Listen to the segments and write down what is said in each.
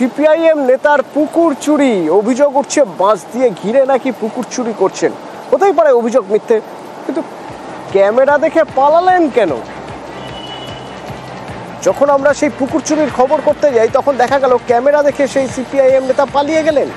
CPIM নেতার পুকুর চুরি, অভিযোগ উঠছে বাঁশ দিয়ে ঘিরে নাকি পুকুর চুরি করছেন। হতেই পারে অভিযোগ মিথ্যে, কিন্তু ক্যামেরা দেখে পালালেন কেন? যখন আমরা সেই পুকুর চুরির খবর করতে যাই তখন দেখা গেল ক্যামেরা দেখে সেই সিপিআইএম নেতা পালিয়ে গেলেন।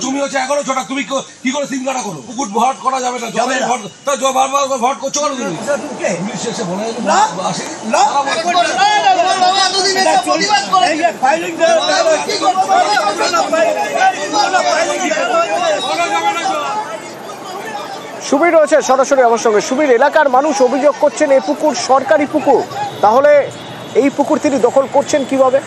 জমি হচ্ছে 11 তুমি কি করে সিমকাটা করো? পুকুর ভরাট করা যাবে না, ভরাট করছো কেন তুমি? পুলিশ এসে বলে সুবীর রয়েছে সরাসরি আমার সঙ্গে। সুবীর, এলাকার মানুষ অভিযোগ করছেন এই পুকুর সরকারি পুকুর, তাহলে এই পুকুর তিনি দখল করছেন কিভাবে?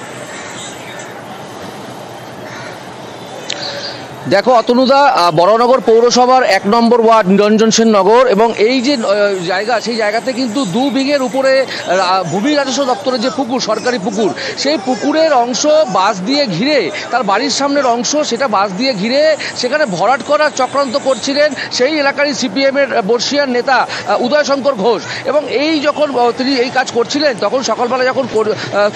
দেখো অতনুদা, বড়নগর পৌরসভার 1 নম্বর ওয়ার্ড নিরঞ্জন সেন নগর, এবং এই যে জায়গা, সেই জায়গাতে কিন্তু 2 বিঘের উপরে ভূমি রাজস্ব দপ্তরের যে পুকুর, সরকারি পুকুর, সেই পুকুরের অংশ বাঁশ দিয়ে ঘিরে, তার বাড়ির সামনের অংশ সেটা বাঁশ দিয়ে ঘিরে সেখানে ভরাট করার চক্রান্ত করছিলেন সেই এলাকারই সিপিএমের বর্ষিয়ান নেতা উদয় শঙ্কর ঘোষ। এবং এই যখন তিনি এই কাজ করছিলেন, তখন সকালবেলা যখন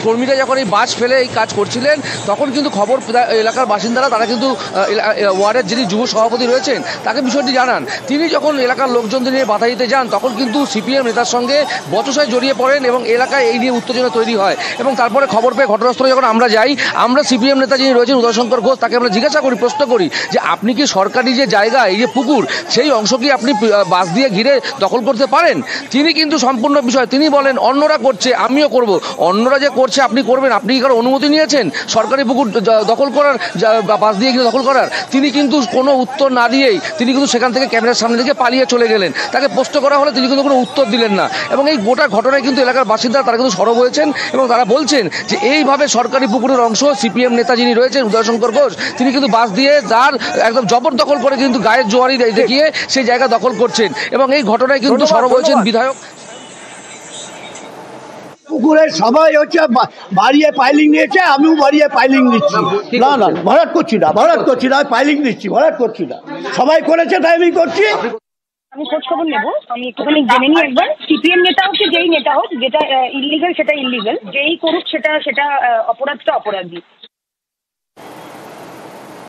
কর্মীরা যখন এই বাঁশ ফেলে এই কাজ করছিলেন, তখন কিন্তু খবর এলাকার বাসিন্দারা, তারা কিন্তু ওয়ার্ডের যিনি যুব সভাপতি রয়েছেন তাকে বিষয়টি জানান। তিনি যখন এলাকার লোকজনদের নিয়ে বাধা দিতে যান, তখন কিন্তু সিপিএম নেতার সঙ্গে বচসায় জড়িয়ে পড়েন এবং এলাকায় এই নিয়ে উত্তেজনা তৈরি হয়। এবং তারপরে খবর পেয়ে ঘটনাস্থলে যখন আমরা যাই, আমরা সিপিএম নেতা যিনি রয়েছেন উদয়শঙ্কর ঘোষ, তাকে আমরা জিজ্ঞাসা করি, প্রশ্ন করি যে আপনি কি সরকারি যে জায়গা, এই যে পুকুর, সেই অংশ কি আপনি বাঁশ দিয়ে ঘিরে দখল করতে পারেন? তিনি কিন্তু সম্পূর্ণ বিষয় তিনি বলেন অন্যরা করছে আমিও করব। অন্যরা যে করছে আপনি করবেন, আপনি কি কারো অনুমতি নিয়েছেন সরকারি পুকুর দখল করার, বাঁশ দিয়ে ঘিরে দখল করার? তিনি কিন্তু কোনো উত্তর না দিয়েই তিনি কিন্তু সেখান থেকে ক্যামেরার সামনে থেকে পালিয়ে চলে গেলেন। তাকে প্রশ্ন করা হলে তিনি কিন্তু কোনো উত্তর দিলেন না। এবং এই গোটা ঘটনায় কিন্তু এলাকার বাসিন্দারা তারা কিন্তু সরব হয়েছেন এবং তারা বলছেন যে এইভাবে সরকারি পুকুরের অংশ সিপিএম নেতা যিনি রয়েছেন উদয়শঙ্কর ঘোষ, তিনি কিন্তু বাঁশ দিয়ে তার একদম জবরদখল করে কিন্তু গায়ের জোয়ারি দেখিয়ে সেই জায়গা দখল করছেন। এবং এই ঘটনায় কিন্তু সরব হয়েছেন বিধায়ক। পুকুরের সবাই হচ্ছে বাড়িয়ে পাইলিং নিয়েছে, আমিও বাড়িয়ে পাইলিং নিচ্ছি। না না, ভরাট করছি না, পাইলিং নিচ্ছি, ভরাট করছি না। সবাই করেছে তাই আমি করছি। আমি খোঁজ খবর নেবো, আমি একটুখানি জেনে নিই একবার। সিপিএম নেতা হোক, যেই নেতা হোক, যেটা ইলিগাল সেটা ইলিগাল, যেই করুক সেটা অপরাধটা অপরাধী।